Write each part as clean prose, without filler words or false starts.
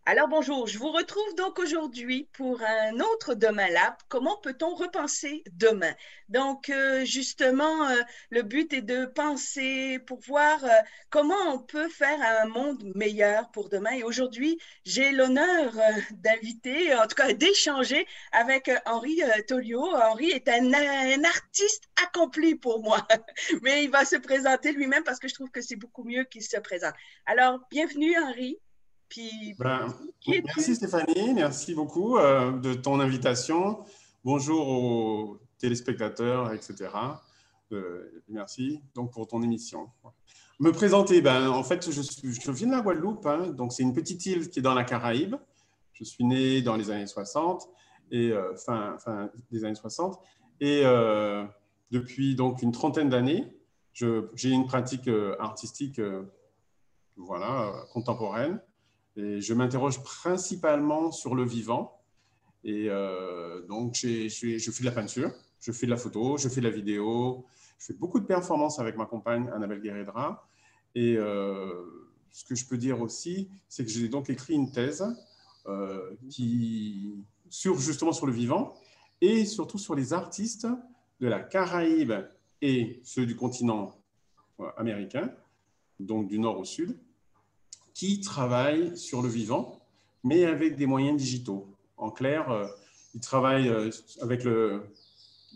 Alors bonjour, je vous retrouve donc aujourd'hui pour un autre Demain Lab. Comment peut-on repenser demain? Donc justement, le but est de penser pour voir comment on peut faire un monde meilleur pour demain. Et aujourd'hui, j'ai l'honneur d'inviter, en tout cas d'échanger avec Henri Tolio. Henri est un artiste accompli pour moi, mais il va se présenter lui-même parce que je trouve que c'est beaucoup mieux qu'il se présente. Alors, bienvenue Henri. Puis Ben, qui merci es-tu? Stéphanie, merci beaucoup de ton invitation. Bonjour aux téléspectateurs, etc. Merci donc pour ton émission. Me présenter, ben, en fait, je viens de la Guadeloupe, hein, donc c'est une petite île qui est dans la Caraïbe. Je suis né dans les années 60 et fin des années 60 et depuis donc une trentaine d'années, j'ai une pratique artistique voilà, contemporaine. Et je m'interroge principalement sur le vivant. Et donc, je fais de la peinture, je fais de la photo, je fais de la vidéo, je fais beaucoup de performances avec ma compagne Annabelle Guéredra. Et ce que je peux dire aussi, c'est que j'ai donc écrit une thèse justement sur le vivant et surtout sur les artistes de la Caraïbe et ceux du continent américain, donc du nord au sud, qui travaillent sur le vivant, mais avec des moyens digitaux. En clair, ils travaillent avec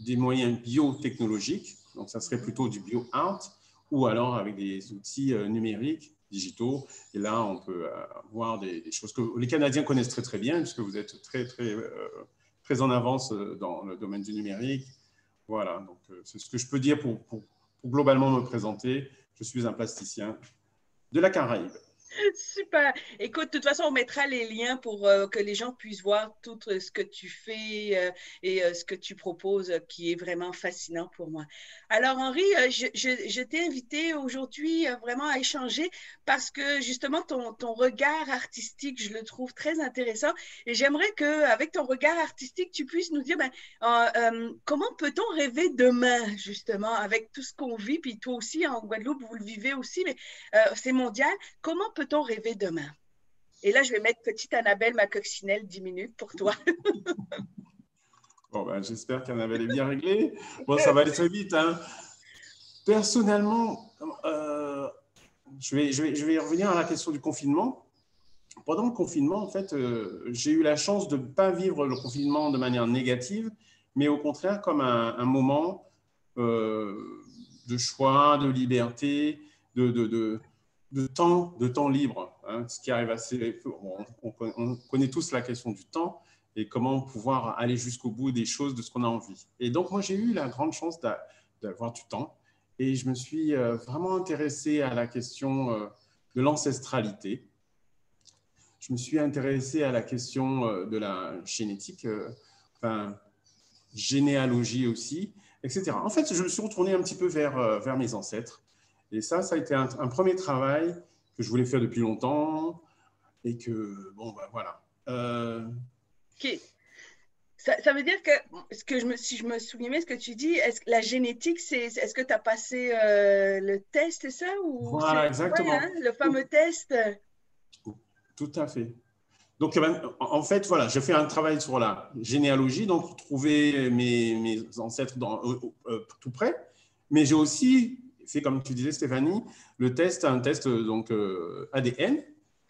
des moyens biotechnologiques, donc ça serait plutôt du bio-art, ou alors avec des outils numériques, digitaux. Et là, on peut voir des choses que les Canadiens connaissent très très bien, puisque vous êtes très en avance dans le domaine du numérique. Voilà, donc c'est ce que je peux dire pour globalement me présenter. Je suis un plasticien de la Caraïbe. Super. Écoute, de toute façon, on mettra les liens pour que les gens puissent voir tout ce que tu fais et ce que tu proposes, qui est vraiment fascinant pour moi. Alors, Henri, je t'ai invité aujourd'hui vraiment à échanger parce que justement, ton regard artistique, je le trouve très intéressant et j'aimerais qu'avec ton regard artistique, tu puisses nous dire, ben, comment peut-on rêver demain, justement, avec tout ce qu'on vit, puis toi aussi, en Guadeloupe, vous le vivez aussi, mais c'est mondial. Comment peut-on rêver demain? Et là, je vais mettre petite Annabelle, ma coccinelle, 10 minutes pour toi. Bon, ben, j'espère qu'Annabelle est bien réglée. Bon, ça va aller très vite, hein. Personnellement, je vais revenir à la question du confinement. Pendant le confinement, en fait, j'ai eu la chance de ne pas vivre le confinement de manière négative, mais au contraire comme un moment de choix, de liberté, de, de, de, de temps libre, hein, ce qui arrive assez. On connaît tous la question du temps et comment pouvoir aller jusqu'au bout des choses, de ce qu'on a envie. Et donc, moi, j'ai eu la grande chance d'avoir du temps et je me suis vraiment intéressé à la question de l'ancestralité. Je me suis intéressé à la question de la génétique, enfin, généalogie aussi, etc. En fait, je me suis retourné un petit peu vers mes ancêtres. Et ça a été un premier travail que je voulais faire depuis longtemps et que, bon, ben voilà. OK. Ça veut dire que, si je me souviens bien, ce que tu dis, est-ce que la génétique, est-ce que tu as passé le test, c'est ça? Ou c'est, Voilà, ouais, hein, exactement. le fameux test? Tout à fait. Donc, en fait, voilà, j'ai fait un travail sur la généalogie, donc trouver mes ancêtres tout près. Mais j'ai aussi fait, comme tu disais, Stéphanie, un test donc ADN,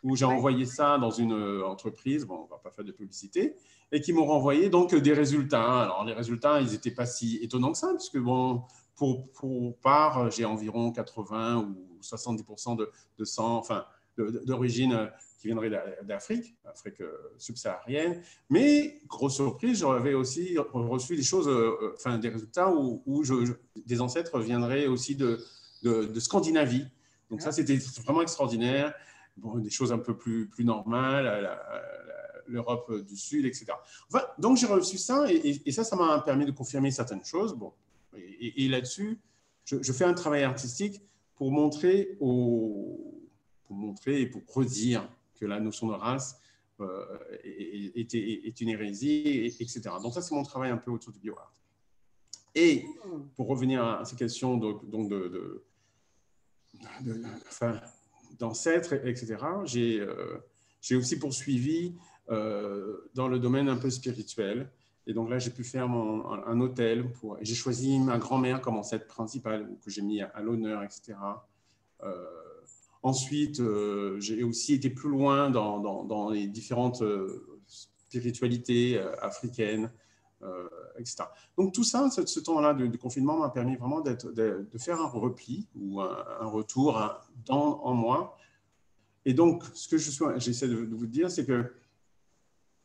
où j'ai Ouais. envoyé ça dans une entreprise, bon, on ne va pas faire de publicité, et qui m'ont renvoyé donc des résultats. Alors, les résultats, ils n'étaient pas si étonnants que ça, puisque, bon, pour part, j'ai environ 80 ou 70% de sang, enfin, d'origine qui viendrait d'Afrique, Afrique subsaharienne. Mais, grosse surprise, j'avais aussi reçu des choses, enfin des résultats où des ancêtres viendraient aussi de Scandinavie. Donc ça, Ah, c'était vraiment extraordinaire. Bon, des choses un peu plus normales, l'Europe du Sud, etc. Enfin, donc j'ai reçu ça et ça m'a permis de confirmer certaines choses. Bon, et là-dessus, je fais un travail artistique pour montrer pour montrer et pour redire que la notion de race est une hérésie, etc. Donc ça, c'est mon travail un peu autour du bioart. Et hmm. pour revenir à ces questions enfin, d'ancêtres, etc., j'ai aussi poursuivi dans le domaine un peu spirituel. Et donc là, j'ai pu faire un hôtel. J'ai choisi ma grand-mère comme ancêtre principale, que j'ai mis à l'honneur, etc. Ensuite, j'ai aussi été plus loin dans les différentes spiritualités africaines, etc. Donc tout ça, ce temps-là de confinement m'a permis vraiment de faire un repli ou un retour en moi. Et donc, ce que j'essaie de vous dire, c'est que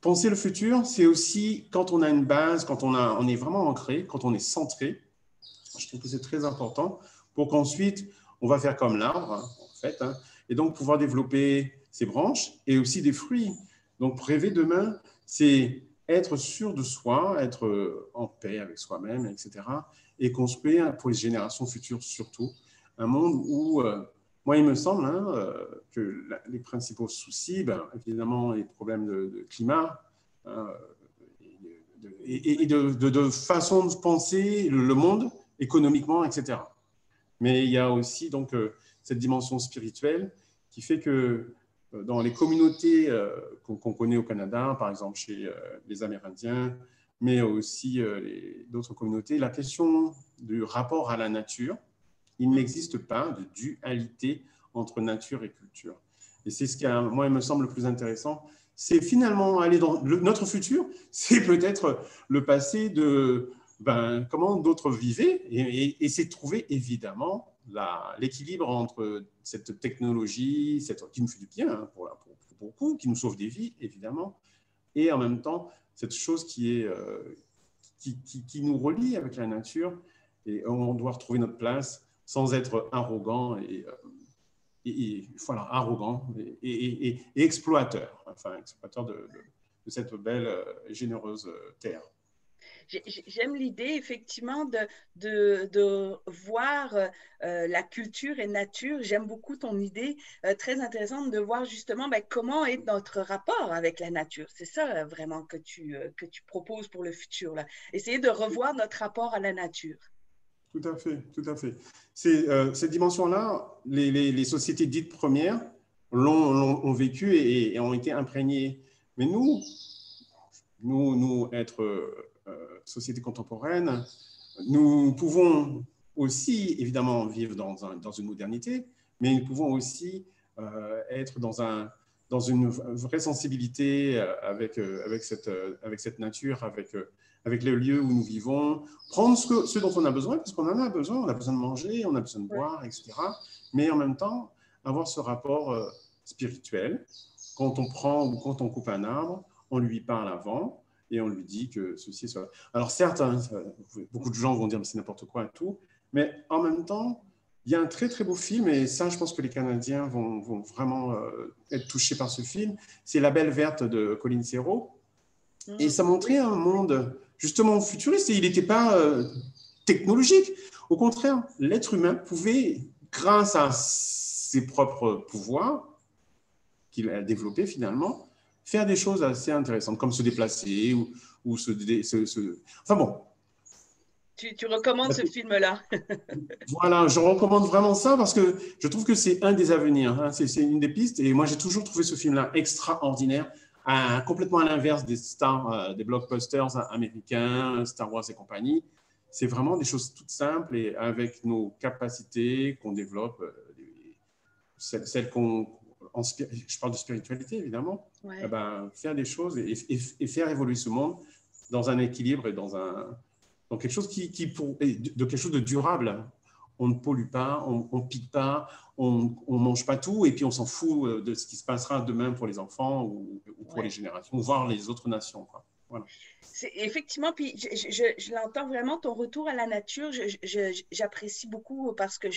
penser le futur, c'est aussi quand on a une base, quand on est vraiment ancré, quand on est centré. Je trouve que c'est très important pour qu'ensuite, on va faire comme l'arbre, en fait, hein, et donc pouvoir développer ses branches et aussi des fruits. Donc, rêver demain, c'est être sûr de soi, être en paix avec soi-même, etc. Et construire pour les générations futures surtout un monde où, moi, il me semble que les principaux soucis, évidemment, les problèmes de climat, et de façon de penser le monde économiquement, etc. Mais il y a aussi donc cette dimension spirituelle qui fait que dans les communautés qu'on connaît au Canada, par exemple chez les Amérindiens, mais aussi d'autres communautés, la question du rapport à la nature, il n'existe pas de dualité entre nature et culture. Et c'est ce qui, moi, il me semble le plus intéressant. C'est finalement aller dans notre futur, c'est peut-être le passé de comment d'autres vivaient, et c'est trouver évidemment l'équilibre entre cette technologie, qui nous fait du bien pour beaucoup, qui nous sauve des vies évidemment, et en même temps cette chose qui nous relie avec la nature, et on doit retrouver notre place sans être arrogant voilà, arrogant et exploiteur, enfin exploiteur de cette belle et généreuse terre. J'aime l'idée, effectivement, de voir la culture et nature. J'aime beaucoup ton idée, très intéressante, de voir justement comment est notre rapport avec la nature. C'est ça vraiment que tu proposes pour le futur, là. Essayer de revoir notre rapport à la nature. Tout à fait, tout à fait. Cette dimension-là, les sociétés dites premières l'ont vécu et ont été imprégnées. Mais nous être société contemporaine, nous pouvons aussi, évidemment, vivre dans une modernité, mais nous pouvons aussi être dans une vraie sensibilité avec cette nature, avec les lieux où nous vivons, prendre ce dont on a besoin, parce qu'on en a besoin de manger, on a besoin de boire, etc. Mais en même temps, avoir ce rapport spirituel. Quand on prend ou quand on coupe un arbre, on lui parle avant et on lui dit que ceci est cela. Alors certes, beaucoup de gens vont dire que c'est n'importe quoi et tout, mais en même temps, il y a un très très beau film, et ça je pense que les Canadiens vont vraiment être touchés par ce film, c'est La Belle Verte de Colin Serrault, et ça montrait un monde justement futuriste, et il n'était pas technologique. Au contraire, l'être humain pouvait, grâce à ses propres pouvoirs qu'il a développés finalement, faire des choses assez intéressantes, comme se déplacer ou Enfin bon. Tu recommandes ce film-là? Voilà, je recommande vraiment ça parce que je trouve que c'est un des avenirs, hein, c'est une des pistes. Et moi, j'ai toujours trouvé ce film-là extraordinaire, complètement à l'inverse des stars, des blockbusters américains, Star Wars et compagnie. C'est vraiment des choses toutes simples et avec nos capacités qu'on développe, celles je parle de spiritualité évidemment, Ouais. faire des choses et faire évoluer ce monde dans un équilibre et dans quelque chose de quelque chose de durable. On ne pollue pas, on ne pique pas, on ne mange pas tout, et puis on s'en fout de ce qui se passera demain pour les enfants ou pour les générations, voire les autres nations, quoi. Voilà. Effectivement, puis je l'entends vraiment, ton retour à la nature, j'apprécie beaucoup parce que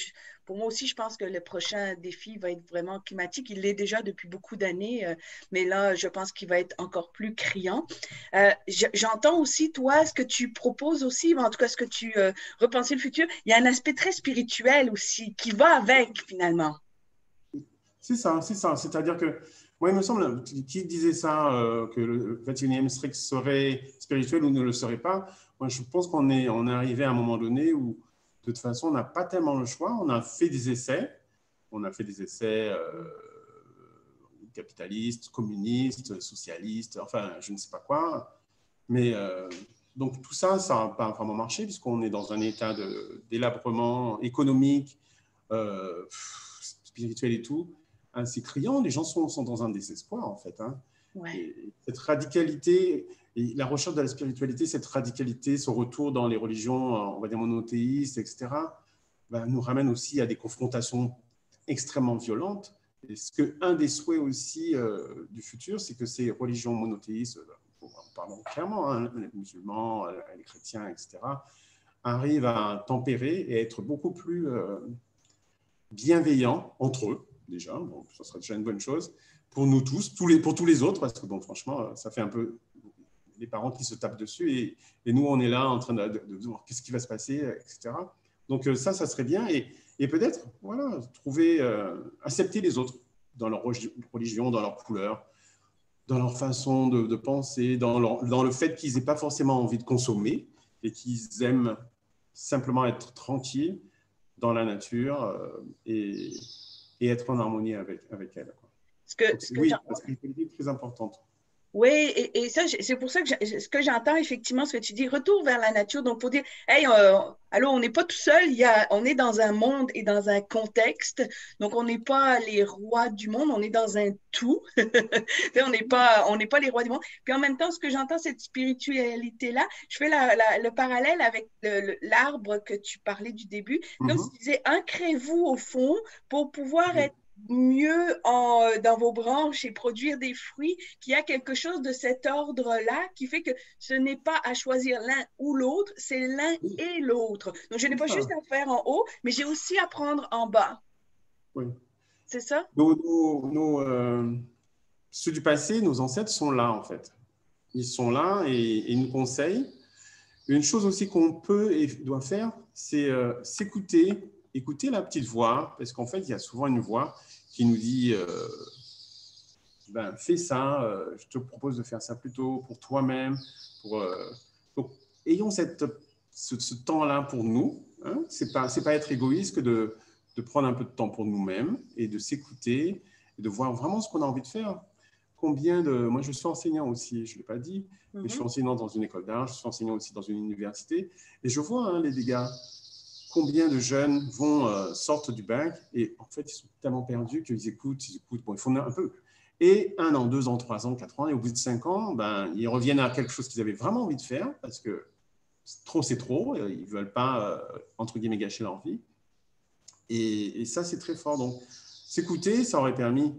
pour moi aussi, je pense que le prochain défi va être vraiment climatique. Il l'est déjà depuis beaucoup d'années, mais là, je pense qu'il va être encore plus criant. J'entends aussi, toi, ce que tu proposes aussi, en tout cas, ce que tu repenser le futur, il y a un aspect très spirituel aussi qui va avec, finalement. C'est ça, c'est ça. C'est-à-dire que, moi, il me semble, qui disait ça, que le 21e siècle serait spirituel ou ne le serait pas. Moi, je pense qu'on est arrivé à un moment donné où, de toute façon, on n'a pas tellement le choix. On a fait des essais. On a fait des essais capitaliste, communiste, socialiste, enfin, je ne sais pas quoi. Mais donc, tout ça, ça n'a pas vraiment marché puisqu'on est dans un état délabrement économique, spirituel et tout, assez criant. Les gens sont dans un désespoir, en fait. Hein. Ouais. Et cette radicalité, et la recherche de la spiritualité, cette radicalité, ce retour dans les religions, on va dire monothéistes, etc., ben, nous ramène aussi à des confrontations extrêmement violentes. Et un des souhaits aussi du futur, c'est que ces religions monothéistes, pardon, clairement, hein, les musulmans, les chrétiens, etc., arrivent à tempérer et être beaucoup plus bienveillants entre eux, déjà. Bon, ça serait déjà une bonne chose pour nous tous, pour tous les autres, parce que, bon, franchement, ça fait un peu les parents qui se tapent dessus et nous, on est là en train de voir qu'est-ce qui va se passer, etc. Donc, ça serait bien. Et peut-être, voilà, accepter les autres dans leur religion, dans leur couleur, dans leur façon de penser, dans le fait qu'ils n'aient pas forcément envie de consommer et qu'ils aiment simplement être tranquilles dans la nature et être en harmonie avec elle. Donc, oui, la spiritualité est très importante. Oui, et ça, c'est pour ça que ce que j'entends effectivement, ce que tu dis, retour vers la nature. Donc, pour dire, hey, allô, on n'est pas tout seul, on est dans un monde et dans un contexte. Donc, on n'est pas les rois du monde, on est dans un tout. On n'est pas les rois du monde. Puis en même temps, ce que j'entends, cette spiritualité-là, je fais le parallèle avec l'arbre que tu parlais du début. Comme si tu disais, ancrez-vous au fond pour pouvoir être mieux dans vos branches et produire des fruits, qu'il y a quelque chose de cet ordre-là qui fait que ce n'est pas à choisir l'un ou l'autre, c'est l'un et l'autre. Donc, je n'ai pas juste à faire en haut, mais j'ai aussi à prendre en bas. Oui. C'est ça? Ceux du passé, nos ancêtres sont là, en fait. Ils sont là et ils nous conseillent. Une chose aussi qu'on peut et doit faire, c'est s'écouter, écouter la petite voix, parce qu'en fait, il y a souvent une voix qui nous dit fais ça, je te propose de faire ça plutôt pour toi-même. Donc, ayons ce temps-là pour nous. Hein. C'est pas être égoïste que de prendre un peu de temps pour nous-mêmes et de s'écouter et de voir vraiment ce qu'on a envie de faire. Moi, je suis enseignant aussi, je ne l'ai pas dit, mais je suis enseignant dans une école d'art, je suis enseignant aussi dans une université, et je vois les dégâts. Combien de jeunes sortent du bac et en fait, ils sont tellement perdus qu'ils écoutent, bon, il faut un peu. Et 1 an, 2 ans, 3 ans, 4 ans, et au bout de 5 ans, ils reviennent à quelque chose qu'ils avaient vraiment envie de faire parce que trop, c'est trop, ils ne veulent pas, entre guillemets, gâcher leur vie. Et ça, c'est très fort. Donc, s'écouter, ça aurait permis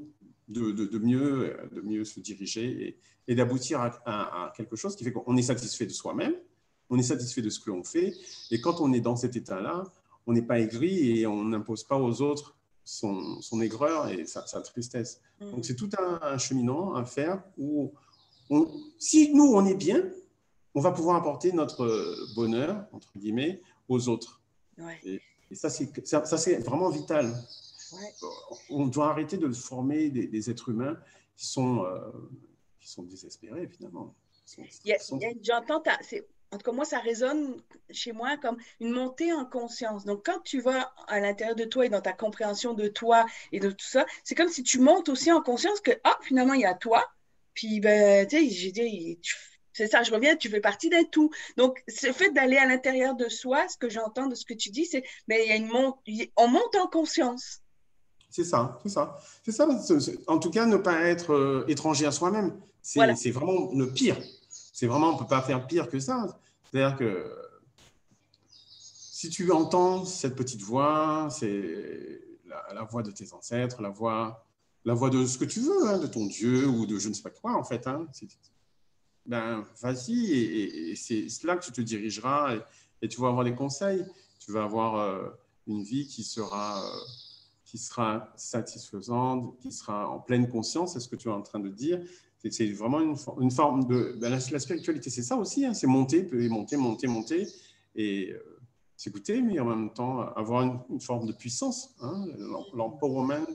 de mieux se diriger et d'aboutir à quelque chose qui fait qu'on est satisfait de soi-même, on est satisfait de ce que l'on fait, et quand on est dans cet état-là, on n'est pas aigri et on n'impose pas aux autres son aigreur et sa tristesse. Donc c'est tout un cheminement à faire où, si nous, on est bien, on va pouvoir apporter notre bonheur, entre guillemets, aux autres. Ouais. Et ça, c'est vraiment vital. Ouais. On doit arrêter de former des êtres humains qui sont désespérés, finalement. J'entends en tout cas, moi, ça résonne chez moi comme une montée en conscience. Donc, quand tu vas à l'intérieur de toi et dans ta compréhension de toi et de tout ça, c'est comme si tu montes aussi en conscience que, finalement, il y a toi. Puis, ben, tu sais, j'ai dit, c'est ça, je reviens, tu fais partie d'un tout. Donc, ce fait d'aller à l'intérieur de soi, ce que j'entends de ce que tu dis, c'est, mais il y a on monte en conscience. C'est ça. En tout cas, ne pas être étranger à soi-même. Voilà. C'est vraiment le pire. C'est vraiment, on ne peut pas faire pire que ça. C'est-à-dire que si tu entends cette petite voix, c'est la voix de tes ancêtres, la voix de ce que tu veux, hein, de ton Dieu ou de je ne sais pas quoi, en fait. Hein. Vas-y, et c'est là que tu te dirigeras et tu vas avoir des conseils. Tu vas avoir une vie qui sera satisfaisante, qui sera en pleine conscience, c'est ce que tu es en train de dire. C'est vraiment une forme de... la spiritualité, c'est ça aussi, hein, c'est monter et s'écouter, mais en même temps avoir une forme de puissance. Hein, l'empowerment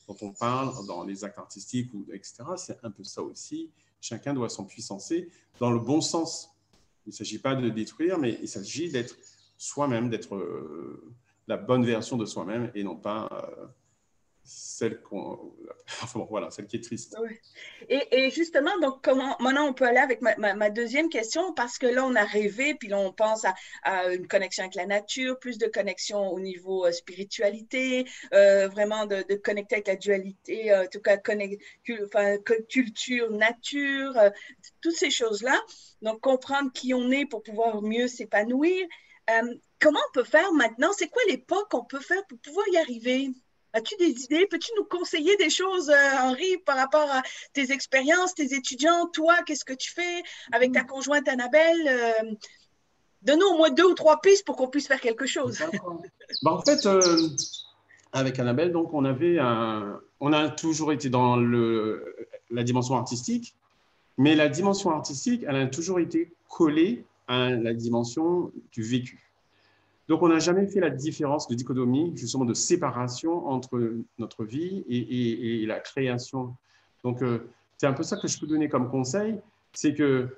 dont on parle dans les actes artistiques, etc., c'est un peu ça aussi. Chacun doit s'empuissancer dans le bon sens. Il ne s'agit pas de détruire, mais il s'agit d'être soi-même, d'être la bonne version de soi-même et non pas celle enfin, bon, voilà, celle qui est triste. Oui. Et justement, donc, comment maintenant on peut aller avec ma deuxième question, parce que là, on a rêvé, puis là, on pense à une connexion avec la nature, plus de connexion au niveau spiritualité, vraiment de connecter avec la dualité, en tout cas, enfin, culture, nature, toutes ces choses-là. Donc, comprendre qui on est pour pouvoir mieux s'épanouir. Comment on peut faire maintenant? C'est quoi les pas qu'on peut faire pour pouvoir y arriver? As-tu des idées? Peux-tu nous conseiller des choses, Henri, par rapport à tes expériences, tes étudiants, toi, qu'est-ce que tu fais avec ta conjointe Annabelle? Donne-nous au moins 2 ou 3 pistes pour qu'on puisse faire quelque chose. D'accord. Bah, en fait, avec Annabelle, donc, on a toujours été dans la dimension artistique, mais la dimension artistique, elle a toujours été collée à la dimension du vécu. Donc, on n'a jamais fait la différence de dichotomie, justement, de séparation entre notre vie et la création. Donc, c'est un peu ça que je peux donner comme conseil, c'est que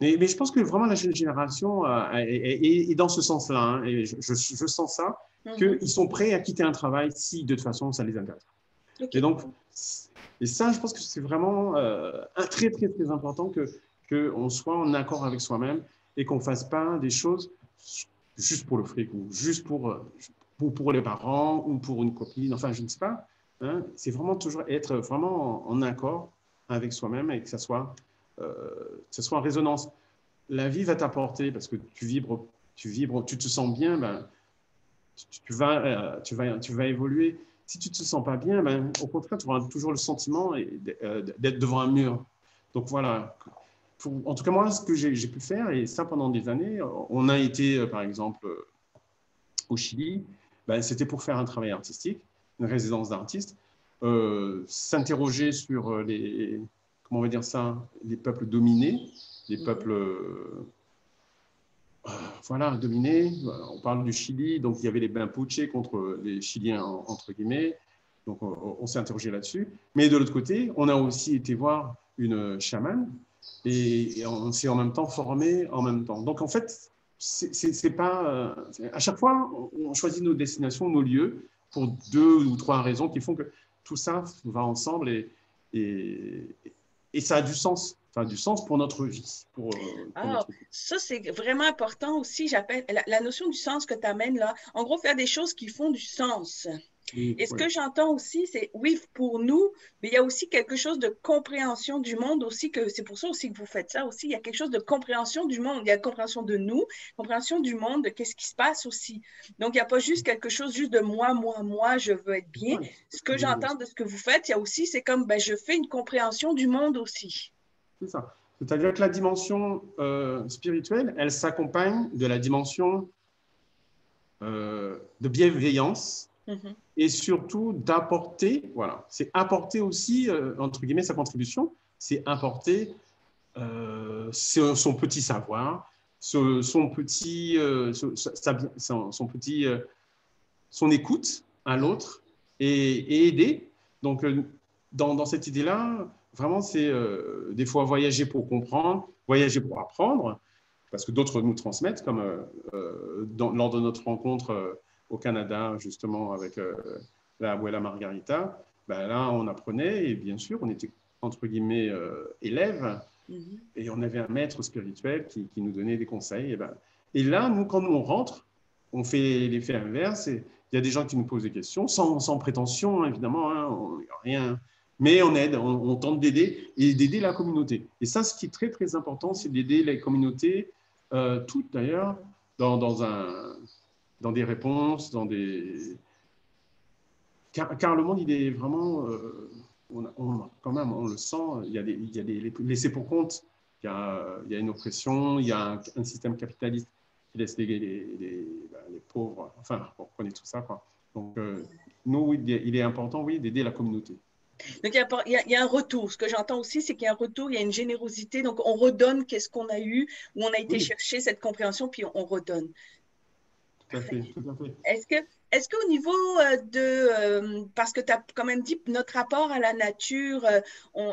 mais je pense que vraiment la jeune génération est dans ce sens-là, hein, et je sens ça, qu'ils sont prêts à quitter un travail si de toute façon ça les intéresse. Okay. Et donc, et ça, je pense que c'est vraiment très, très, très important qu'on soit en accord avec soi-même et qu'on ne fasse pas des choses juste pour le fric ou juste pour les parents ou pour une copine, enfin, je ne sais pas. Hein, c'est vraiment toujours être vraiment en accord avec soi-même et que ça soit en résonance. La vie va t'apporter, parce que tu vibres, tu te sens bien, ben, tu vas évoluer. Si tu ne te sens pas bien, ben, au contraire, tu auras toujours le sentiment d'être devant un mur. Donc voilà, en tout cas moi, ce que j'ai pu faire, et ça pendant des années, on a été par exemple au Chili, ben, c'était pour faire un travail artistique, une résidence d'artiste, s'interroger sur comment on va dire ça, les peuples dominés, les peuples voilà, dominés. On parle du Chili, donc il y avait les Mapuche contre les Chiliens, entre guillemets. Donc on s'est interrogé là-dessus. Mais de l'autre côté, on a aussi été voir une chamane et on s'est en même temps formé en même temps. Donc en fait, c'est pas. À chaque fois, on choisit nos destinations, nos lieux, pour 2 ou 3 raisons qui font que tout ça va ensemble et ça a du sens. Ça a du sens pour notre vie. Ça, c'est vraiment important aussi. J'appelle la notion du sens que tu amènes là. En gros, faire des choses qui font du sens. Oui, et ce que j'entends aussi, c'est oui, pour nous, mais il y a aussi quelque chose de compréhension du monde aussi, que c'est pour ça aussi que vous faites ça aussi. Il y a quelque chose de compréhension du monde. Il y a compréhension de nous, compréhension du monde, de qu'est-ce qui se passe aussi. Donc, il n'y a pas juste quelque chose juste de moi, je veux être bien. Ce que j'entends de ce que vous faites, il y a aussi, c'est comme, ben, je fais une compréhension du monde aussi. C'est ça. C'est-à-dire que la dimension spirituelle, elle s'accompagne de la dimension de bienveillance et surtout d'apporter, voilà, c'est apporter aussi, entre guillemets, sa contribution, c'est apporter son petit savoir, son écoute à l'autre et aider. Donc, dans cette idée-là, vraiment, c'est des fois voyager pour comprendre, voyager pour apprendre, parce que d'autres nous transmettent, comme lors de notre rencontre au Canada, justement, avec la abuela Margarita, ben là, on apprenait, et bien sûr, on était, entre guillemets, élèves, et on avait un maître spirituel qui nous donnait des conseils. Et là, nous, quand on rentre, on fait l'effet inverse, et il y a des gens qui nous posent des questions, sans prétention, évidemment, hein, rien. Mais on aide, on tente d'aider, et d'aider la communauté. Et ça, ce qui est très, très important, c'est d'aider les communautés, toutes d'ailleurs, dans des réponses, car le monde, il est vraiment, quand même, on le sent, il y a des laissés pour compte, il y a une oppression, il y a un système capitaliste qui laisse les pauvres, enfin, on connaît tout ça, quoi. Donc, nous, oui, il est important, oui, d'aider la communauté. Donc, il y a un retour. Ce que j'entends aussi, c'est qu'il y a un retour, il y a une générosité. Donc, on redonne qu'est-ce qu'on a eu, où on a été chercher cette compréhension, puis on redonne. Tout à fait, tout à fait. Est-ce qu'au niveau parce que tu as quand même dit notre rapport à la nature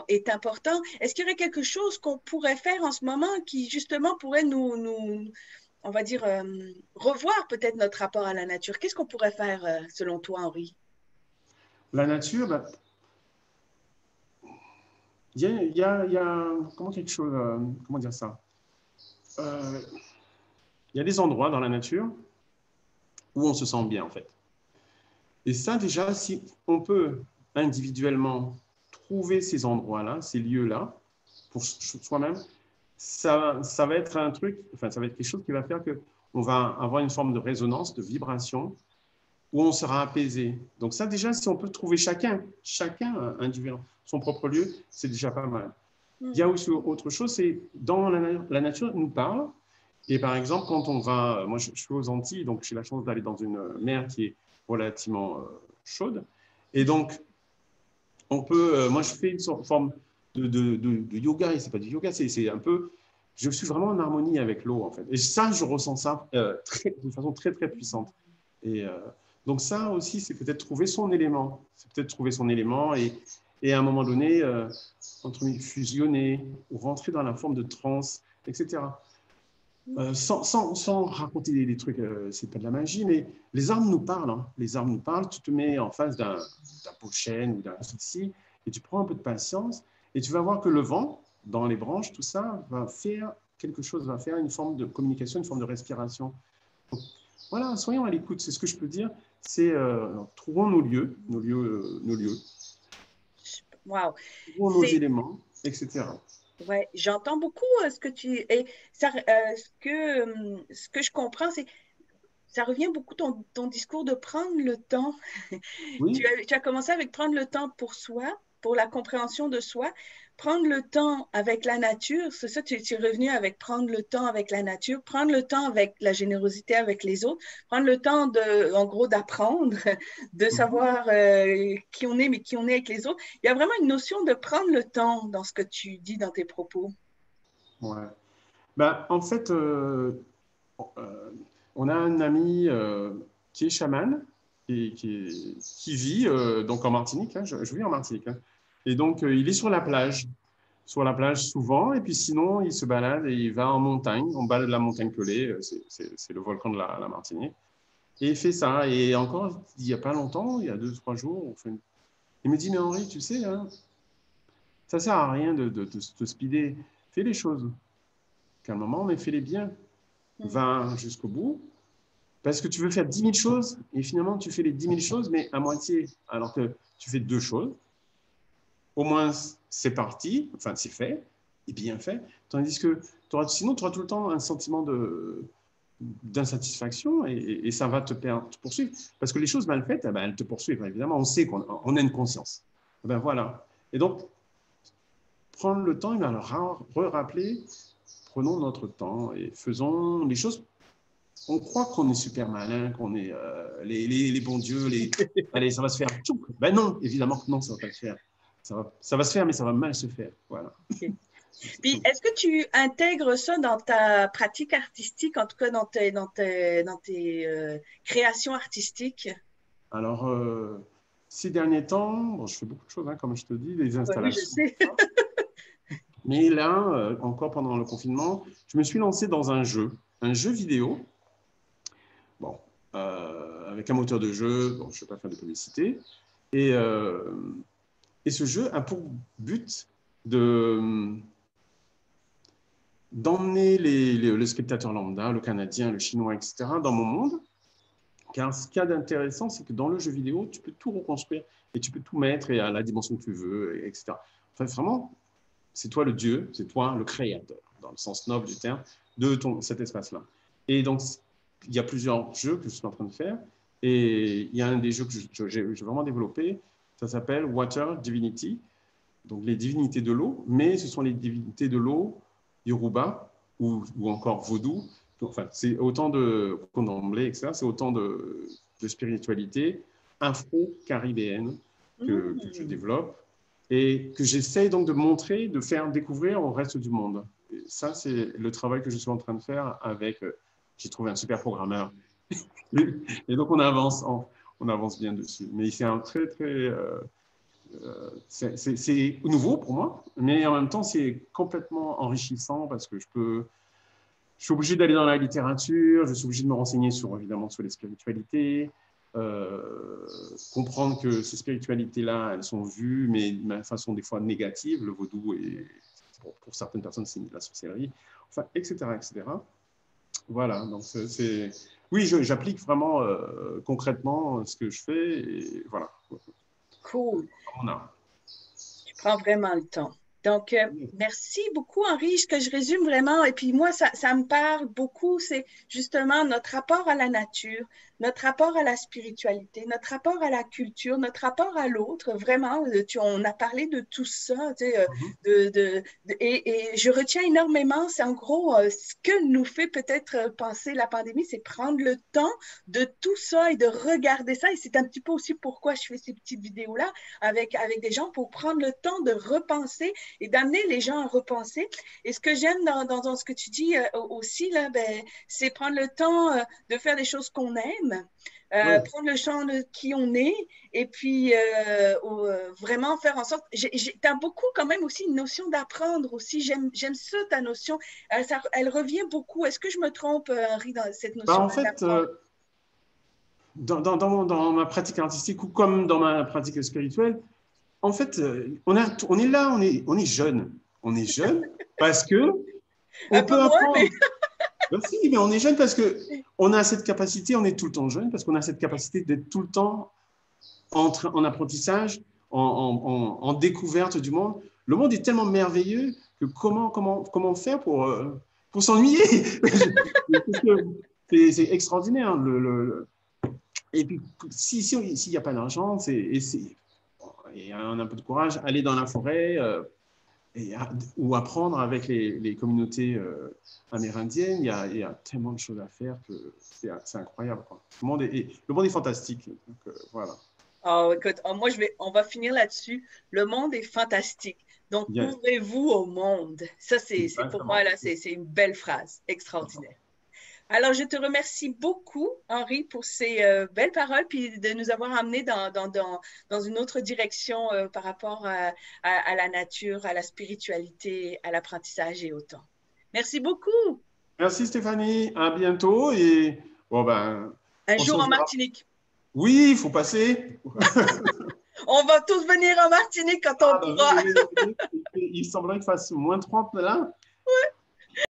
est important, est-ce qu'il y aurait quelque chose qu'on pourrait faire en ce moment qui, justement, pourrait nous on va dire, revoir peut-être notre rapport à la nature? Qu'est-ce qu'on pourrait faire selon toi, Henri? La nature, ben, il y a comment quelque chose, comment dire ça? Euh, Il y a des endroits dans la nature où on se sent bien, en fait. Et ça, déjà, si on peut individuellement trouver ces endroits-là, ces lieux-là, pour soi-même, ça va être un truc, enfin, ça va être quelque chose qui va faire qu'on va avoir une forme de résonance, de vibration, où on sera apaisé. Donc ça, déjà, si on peut trouver chacun individuellement son propre lieu, c'est déjà pas mal. Il y a aussi autre chose, c'est dans la nature nous parle. Et par exemple, quand on va, moi je suis aux Antilles, donc j'ai la chance d'aller dans une mer qui est relativement chaude. Et donc, on peut, moi je fais une forme de yoga, et c'est pas du yoga, c'est un peu, je suis vraiment en harmonie avec l'eau en fait. Et ça, je ressens ça de façon très très puissante. Et donc ça aussi, c'est peut-être trouver son élément. C'est peut-être trouver son élément et à un moment donné, entre fusionner ou rentrer dans la forme de transe, etc. Sans raconter des trucs, c'est pas de la magie, mais les arbres nous parlent. Hein. Les arbres nous parlent. Tu te mets en face d'un pot de chêne ou d'un souci et tu prends un peu de patience et tu vas voir que le vent, dans les branches, tout ça, va faire quelque chose, va faire une forme de communication, une forme de respiration. Donc, voilà, soyons à l'écoute, c'est ce que je peux dire. C'est trouvons nos lieux, nos lieux, Wow. trouvons nos C'est, éléments, etc. ouais, j'entends beaucoup ce que tu et ça, ce que je comprends, c'est ça revient beaucoup ton discours de prendre le temps. Oui, Tu as commencé avec prendre le temps pour soi, pour la compréhension de soi, prendre le temps avec la nature, c'est ça, tu es revenu avec prendre le temps avec la nature, prendre le temps avec la générosité avec les autres, prendre le temps en gros, d'apprendre, de savoir qui on est, mais qui on est avec les autres. Il y a vraiment une notion de prendre le temps dans ce que tu dis dans tes propos. ouais. Ben, en fait, euh, on a un ami qui est chaman et qui vit donc en Martinique. Hein, je vis en Martinique. Hein. Et donc, il est sur la plage souvent. Et puis sinon, il se balade et il va en montagne. On balade la montagne Pelée, c'est le volcan de la Martinique. Et il fait ça. Et encore, il n'y a pas longtemps, il y a 2, 3 jours, il me dit, mais Henri, tu sais, hein, ça ne sert à rien de speeder. Fais les choses calmement, mais fais-les bien. Mm. Va jusqu'au bout. Parce que tu veux faire 10 000 choses et finalement tu fais les 10 000 choses, mais à moitié. Alors que tu fais 2 choses, au moins c'est parti, enfin c'est fait, et bien fait. Tandis que sinon tu auras tout le temps un sentiment d'insatisfaction et ça va te poursuivre. Parce que les choses mal faites, eh ben, elles te poursuivent. Évidemment, on sait qu'on a une conscience. Eh ben, voilà. Et donc, prendre le temps, il va leur rappeler, prenons notre temps et faisons les choses. On croit qu'on est super malin, qu'on est les bons dieux, allez, ça va se faire. Ben non, évidemment que non, ça ne va pas se faire. Ça va se faire, mais ça va mal se faire. Voilà. OK. Puis, est-ce que tu intègres ça dans ta pratique artistique, en tout cas dans tes créations artistiques? Alors, ces derniers temps, bon, je fais beaucoup de choses, hein, comme je te dis, des Oui, oui, je installations. sais. Mais là, encore pendant le confinement, je me suis lancé dans un jeu vidéo, bon, avec un moteur de jeu, bon, je ne vais pas faire de publicité, et, euh, et ce jeu a pour but de d'emmener le spectateur lambda, le Canadien, le Chinois, etc., dans mon monde. Car ce qu'il y a d'intéressant, c'est que dans le jeu vidéo, tu peux tout reconstruire et tu peux tout mettre et à la dimension que tu veux, etc. Enfin, vraiment, c'est toi le Dieu, c'est toi le créateur, dans le sens noble du terme, de cet espace-là. Et donc, il y a plusieurs jeux que je suis en train de faire. Et il y a un des jeux que j'ai vraiment développé, ça s'appelle Water Divinity, donc les divinités de l'eau, mais ce sont les divinités de l'eau Yoruba ou encore vaudou. Enfin, c'est autant de candomblé, etc. C'est autant de spiritualité afro-caribéenne que je Mm. développe et que j'essaye donc de montrer, de faire découvrir au reste du monde. Et ça, c'est le travail que je suis en train de faire avec. J'ai trouvé un super programmeur. Et donc, on avance bien dessus. Mais c'est un très, très. C'est nouveau pour moi, mais en même temps, c'est complètement enrichissant parce que je suis obligé d'aller dans la littérature, je suis obligé de me renseigner sur, évidemment, sur les spiritualités, comprendre que ces spiritualités-là, elles sont vues, mais de façon des fois négative. Le vaudou, et pour certaines personnes, c'est de la sorcellerie, enfin, etc., etc. Voilà, donc oui, j'applique vraiment concrètement ce que je fais, et voilà. Cool. On a. Tu prends vraiment le temps. Donc, merci beaucoup, Henri. Ce que je résume vraiment, et puis moi, ça me parle beaucoup, c'est justement notre rapport à la nature, notre rapport à la spiritualité, notre rapport à la culture, notre rapport à l'autre. Vraiment, on a parlé de tout ça, tu sais, et je retiens énormément, c'est en gros ce que nous fait peut-être penser la pandémie, c'est prendre le temps de tout ça et de regarder ça. Et c'est un petit peu aussi pourquoi je fais ces petites vidéos-là avec des gens pour prendre le temps de repenser et d'amener les gens à repenser. Et ce que j'aime dans ce que tu dis aussi, là, ben, c'est prendre le temps de faire des choses qu'on aime, prendre le champ de qui on est et puis vraiment faire en sorte. Tu as beaucoup quand même aussi une notion d'apprendre aussi. J'aime ça, ta notion. Elle revient beaucoup. Est-ce que je me trompe, Henri, dans cette notion En fait, dans ma pratique artistique ou comme dans ma pratique spirituelle, en fait, on est là, on est jeune. On est jeune parce que un on peu peut moins, mais... apprendre. Ben si, mais on est jeune parce que on a cette capacité, on est tout le temps jeune parce qu'on a cette capacité d'être tout le temps en apprentissage, en découverte du monde. Le monde est tellement merveilleux que comment faire pour s'ennuyer? C'est extraordinaire. Et puis, s'il n'y a pas d'argent, et on a un peu de courage, aller dans la forêt ou apprendre avec les communautés amérindiennes. Il y a tellement de choses à faire que c'est incroyable, quoi. Le monde est fantastique. Donc, voilà. Oh, écoute, moi, on va finir là-dessus. Le monde est fantastique. Donc, Yes. ouvrez-vous au monde. Ça, c'est pour moi, là, c'est une belle phrase, extraordinaire. Alors, je te remercie beaucoup, Henri, pour ces belles paroles, puis de nous avoir amenés dans une autre direction par rapport à la nature, à la spiritualité, à l'apprentissage et au temps. Merci beaucoup. Merci Stéphanie, à bientôt et bon ben, Un on se jour en reverra. Martinique. Oui, il faut passer. On va tous venir en Martinique quand on pourra. Il semblerait qu'il fasse -30 là.